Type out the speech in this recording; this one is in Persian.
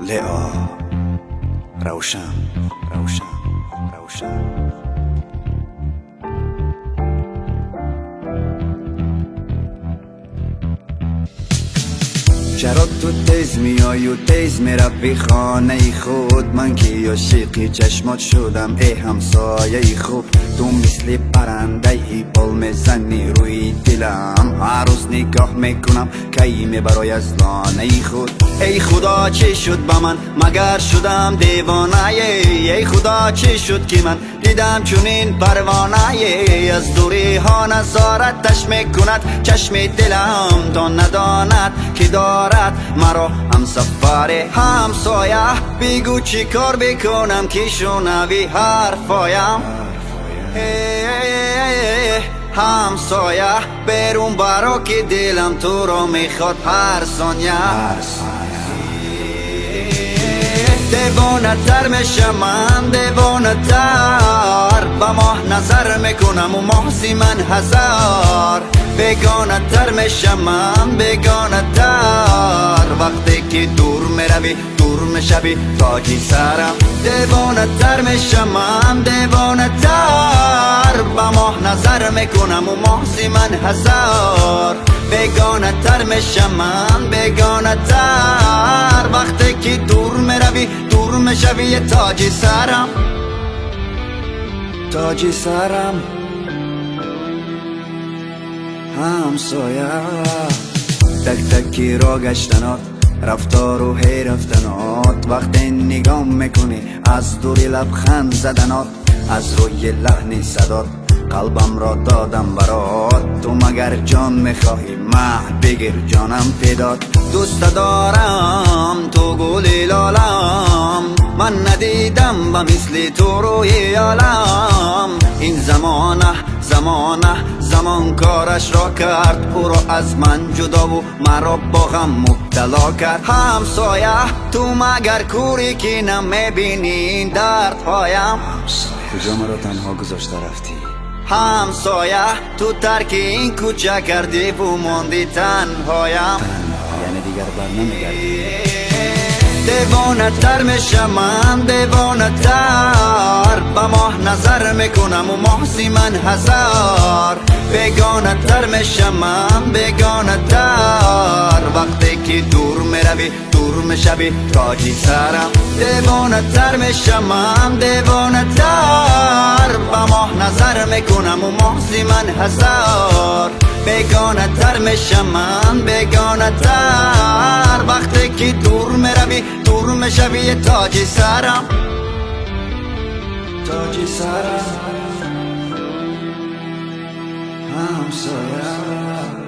لئا روشن روشن روشن. چرا تو تیز میای و تیز میروی خانه خود؟ من که عاشقی چشمات شدم ای همسایه خوب. تو مثل پرنده ای بال میزنی روی دلم، هر روز نگاه میکنم کی برای از لانه خود. ای خدا چی شد با من مگر شدم دیوانه؟ ای خدا چی شد که من دیدم چونین پروانه؟ از دوری ها نظارتش میکند چشم دلم، تا نداند که دارد مرا همسفر همسایه. بگو چی کار بکنم که شنوی حرفایم؟ همسایه برون برا که دلم تو را میخواد هر ثانیه. دیوانه تر میشم من، دیوانه تر با ماه نظر میکنم و ماه من هزار. بیگانه تر میشم من، بیگانه تر وقتی که دور میروی دور میشوی تاجی سرم. دیوانه تر میشم من، دیوانه تر با ماه نظر میکنم و ماه من هزار. بیگانه تر میشم من، بیگانه تر وقتی که دور میروی دور میشوی تاجی سرم، تاجی سرم همسایه. تک تکی را گشتنات رفتار و هی رفتنات، وقتی نگاه میکنی از دوری لبخند زدنات، از روی لحن صدات قلبم را دادم برات. تو مگر جان میخواهی مه بگیر جانم پیدات. دوست دارم تو گل لالم، من ندیدم و مثل تو روی عالم. این زمان کارش را کرد، او را از من جدا و مرا با غم مبتلا کرد. همسایه تو مگر کوری که نمیبینی دردهایم؟ کجا مرا تنها گذاشته رفتی؟ همسایه تو ترک این کوچه کردی و ماندی تنهایم. یعنی دیگر بر نمیگردی؟ دیوانه تر میشم من، دیوانه تر با ماه نظر میکنم و ماه من هزار. بیگانه تر میشم من، بیگانه تر وقتی که دور میروی دور میشوی تاجی سرم. دیوانه تر میشم من، دیوانه تر با ماه نظر میکنم و ماه من هزار. بیگانه تر میشم من، بیگانه تر وقتی که دور میروی دور میشوی تاجی سرم، تاجی سرم همسایه.